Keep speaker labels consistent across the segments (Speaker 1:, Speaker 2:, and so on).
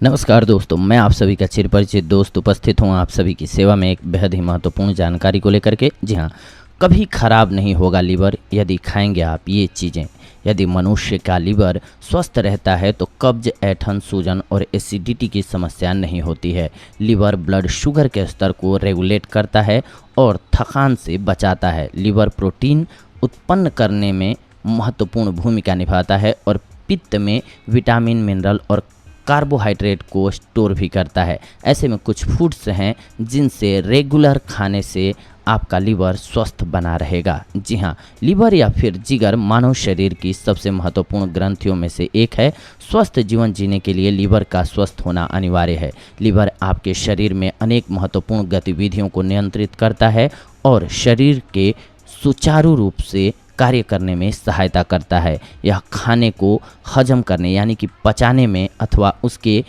Speaker 1: नमस्कार दोस्तों, मैं आप सभी का चिरपरिचित दोस्त उपस्थित हूँ आप सभी की सेवा में एक बेहद ही महत्वपूर्ण जानकारी को लेकर के। जी हाँ, कभी खराब नहीं होगा लीवर यदि खाएंगे आप ये चीज़ें। यदि मनुष्य का लीवर स्वस्थ रहता है तो कब्ज, ऐंठन, सूजन और एसिडिटी की समस्या नहीं होती है। लीवर ब्लड शुगर के स्तर को रेगुलेट करता है और थकान से बचाता है। लीवर प्रोटीन उत्पन्न करने में महत्वपूर्ण भूमिका निभाता है और पित्त में विटामिन, मिनरल और कार्बोहाइड्रेट को स्टोर भी करता है। ऐसे में कुछ फूड्स हैं जिनसे रेगुलर खाने से आपका लीवर स्वस्थ बना रहेगा। जी हाँ, लीवर या फिर जिगर मानव शरीर की सबसे महत्वपूर्ण ग्रंथियों में से एक है। स्वस्थ जीवन जीने के लिए लीवर का स्वस्थ होना अनिवार्य है। लीवर आपके शरीर में अनेक महत्वपूर्ण गतिविधियों को नियंत्रित करता है और शरीर के सुचारू रूप से कार्य करने में सहायता करता है। यह खाने को हजम करने यानी कि पचाने में अथवा उसके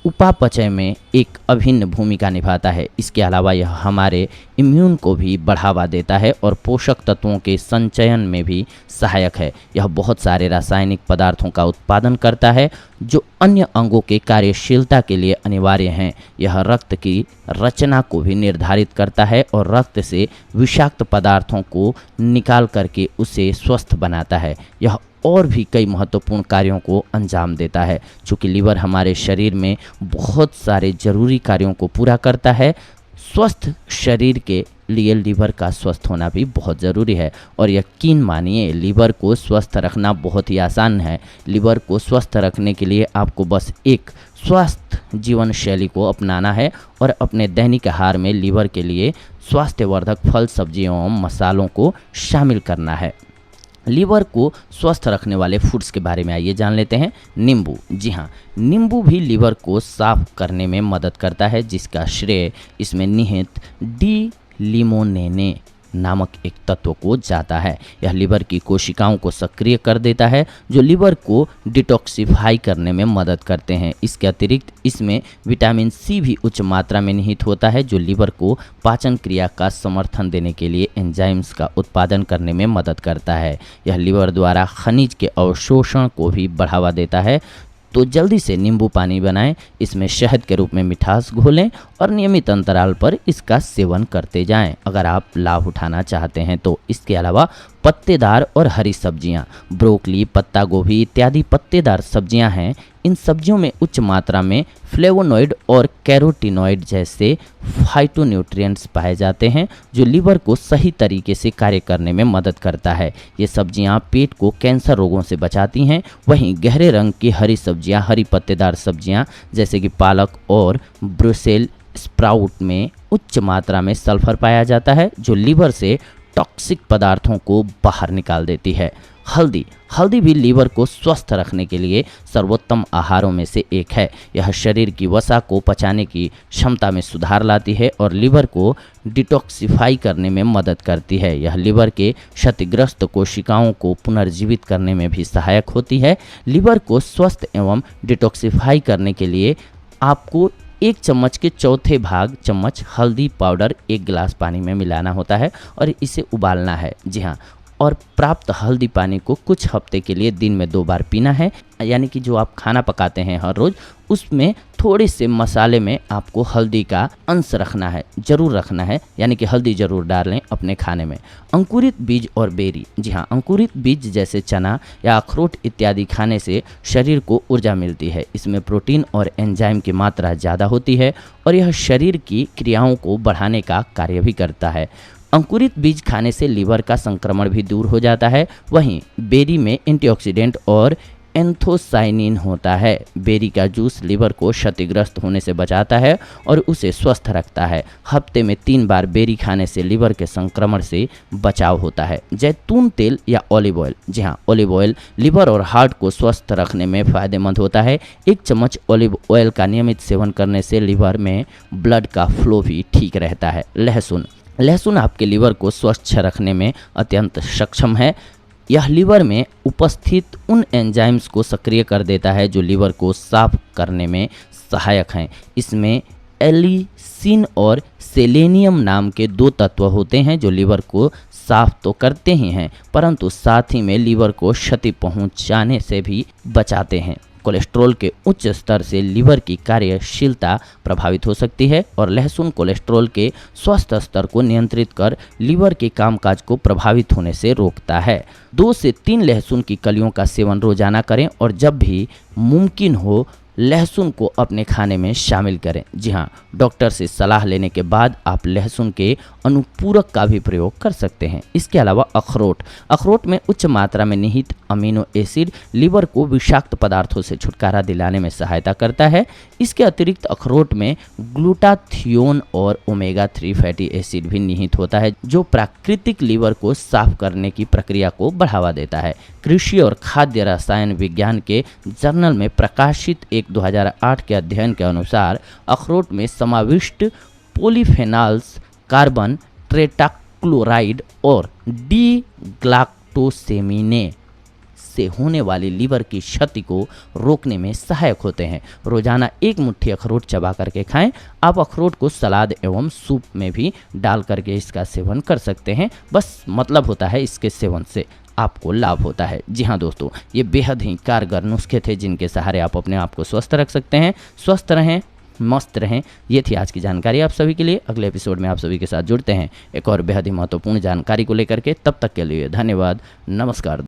Speaker 1: उपापचय में एक अभिन्न भूमिका निभाता है। इसके अलावा यह हमारे इम्यून को भी बढ़ावा देता है और पोषक तत्वों के संचयन में भी सहायक है। यह बहुत सारे रासायनिक पदार्थों का उत्पादन करता है जो अन्य अंगों के कार्यशीलता के लिए अनिवार्य हैं। यह रक्त की रचना को भी निर्धारित करता है और रक्त से विषाक्त पदार्थों को निकाल करके उसे स्वस्थ बनाता है। यह और भी कई महत्वपूर्ण कार्यों को अंजाम देता है। चूँकि लीवर हमारे शरीर में बहुत सारे जरूरी कार्यों को पूरा करता है, स्वस्थ शरीर के लिए लीवर का स्वस्थ होना भी बहुत ज़रूरी है। और यकीन मानिए, लीवर को स्वस्थ रखना बहुत ही आसान है। लीवर को स्वस्थ रखने के लिए आपको बस एक स्वस्थ जीवन शैली को अपनाना है और अपने दैनिक आहार में लीवर के लिए स्वास्थ्यवर्धक फल, सब्जियों एवं मसालों को शामिल करना है। लीवर को स्वस्थ रखने वाले फूड्स के बारे में आइए जान लेते हैं। नींबू। जी हाँ, नींबू भी लीवर को साफ करने में मदद करता है, जिसका श्रेय इसमें निहित डी लिमोनेने नामक एक तत्व को जाता है। यह लीवर की कोशिकाओं को सक्रिय कर देता है जो लीवर को डिटॉक्सिफाई करने में मदद करते हैं। इसके अतिरिक्त इसमें विटामिन सी भी उच्च मात्रा में निहित होता है जो लीवर को पाचन क्रिया का समर्थन देने के लिए एंजाइम्स का उत्पादन करने में मदद करता है। यह लीवर द्वारा खनिज के अवशोषण को भी बढ़ावा देता है। तो जल्दी से नींबू पानी बनाएं, इसमें शहद के रूप में मिठास घोलें और नियमित अंतराल पर इसका सेवन करते जाएं अगर आप लाभ उठाना चाहते हैं तो। इसके अलावा पत्तेदार और हरी सब्जियां, ब्रोकली, पत्ता गोभी इत्यादि पत्तेदार सब्जियां हैं। इन सब्जियों में उच्च मात्रा में फ्लेवोनॉइड और कैरोटीनॉइड जैसे फाइटोन्यूट्रिएंट्स पाए जाते हैं जो लीवर को सही तरीके से कार्य करने में मदद करता है। ये सब्जियां पेट को कैंसर रोगों से बचाती हैं। वहीं गहरे रंग की हरी सब्जियां, हरी पत्तेदार सब्जियां जैसे कि पालक और ब्रुसेल स्प्राउट में उच्च मात्रा में सल्फर पाया जाता है जो लीवर से टॉक्सिक पदार्थों को बाहर निकाल देती है। हल्दी भी लीवर को स्वस्थ रखने के लिए सर्वोत्तम आहारों में से एक है। यह शरीर की वसा को पचाने की क्षमता में सुधार लाती है और लीवर को डिटॉक्सिफाई करने में मदद करती है। यह लीवर के क्षतिग्रस्त कोशिकाओं को पुनर्जीवित करने में भी सहायक होती है। लीवर को स्वस्थ एवं डिटॉक्सिफाई करने के लिए आपको 1 चम्मच के चौथे भाग चम्मच हल्दी पाउडर 1 गिलास पानी में मिलाना होता है और इसे उबालना है। जी हाँ, और प्राप्त हल्दी पानी को कुछ हफ्ते के लिए दिन में 2 बार पीना है। यानी कि जो आप खाना पकाते हैं हर रोज़, उसमें थोड़े से मसाले में आपको हल्दी का अंश रखना है, ज़रूर रखना है। यानी कि हल्दी ज़रूर डालें अपने खाने में। अंकुरित बीज और बेरी। जी हाँ, अंकुरित बीज जैसे चना या अखरोट इत्यादि खाने से शरीर को ऊर्जा मिलती है। इसमें प्रोटीन और एंजाइम की मात्रा ज़्यादा होती है और यह शरीर की क्रियाओं को बढ़ाने का कार्य भी करता है। अंकुरित बीज खाने से लीवर का संक्रमण भी दूर हो जाता है। वहीं बेरी में एंटीऑक्सीडेंट और एंथोसाइनिन होता है। बेरी का जूस लीवर को क्षतिग्रस्त होने से बचाता है और उसे स्वस्थ रखता है। हफ्ते में 3 बार बेरी खाने से लीवर के संक्रमण से बचाव होता है। जैतून तेल या ऑलिव ऑयल। जी हाँ, ऑलिव ऑयल लीवर और हार्ट को स्वस्थ रखने में फ़ायदेमंद होता है। 1 चम्मच ऑलिव ऑयल का नियमित सेवन करने से लीवर में ब्लड का फ्लो भी ठीक रहता है। लहसुन आपके लीवर को स्वच्छ रखने में अत्यंत सक्षम है। यह लीवर में उपस्थित उन एंजाइम्स को सक्रिय कर देता है जो लीवर को साफ करने में सहायक हैं। इसमें एलिसिन और सेलेनियम नाम के 2 तत्व होते हैं जो लीवर को साफ तो करते ही हैं परंतु साथ ही में लीवर को क्षति पहुंचाने से भी बचाते हैं। कोलेस्ट्रॉल के उच्च स्तर से लीवर की कार्यशीलता प्रभावित हो सकती है और लहसुन कोलेस्ट्रॉल के स्वस्थ स्तर को नियंत्रित कर लीवर के कामकाज को प्रभावित होने से रोकता है। 2 से 3 लहसुन की कलियों का सेवन रोजाना करें और जब भी मुमकिन हो लहसुन को अपने खाने में शामिल करें। जी हाँ, डॉक्टर से सलाह लेने के बाद आप लहसुन के अनुपूरक का भी प्रयोग कर सकते हैं। इसके अलावा अखरोट में उच्च मात्रा में निहित अमीनो एसिड लीवर को विषाक्त पदार्थों से छुटकारा दिलाने में सहायता करता है। इसके अतिरिक्त अखरोट में ग्लूटाथियोन और ओमेगा 3 फैटी एसिड भी निहित होता है, जो प्राकृतिक लीवर को साफ करने की प्रक्रिया को बढ़ावा देता है। कृषि और खाद्य रसायन विज्ञान के जर्नल में प्रकाशित एक 2008 के अध्ययन के अनुसार अखरोट में समाविष्ट पॉलीफेनॉल्स कार्बन टेट्राक्लोराइड और डी ग्लाक्टोसेमिने से होने वाली लीवर की क्षति को रोकने में सहायक होते हैं। रोजाना 1 मुट्ठी अखरोट चबा करके खाएं। आप अखरोट को सलाद एवं सूप में भी डाल करके इसका सेवन कर सकते हैं। बस मतलब होता है इसके सेवन से आपको लाभ होता है। जी हाँ दोस्तों, ये बेहद ही कारगर नुस्खे थे जिनके सहारे आप अपने आप को स्वस्थ रख सकते हैं। स्वस्थ रहें, मस्त रहें। ये थी आज की जानकारी आप सभी के लिए। अगले एपिसोड में आप सभी के साथ जुड़ते हैं एक और बेहद ही महत्वपूर्ण जानकारी को लेकर के। तब तक के लिए धन्यवाद, नमस्कार।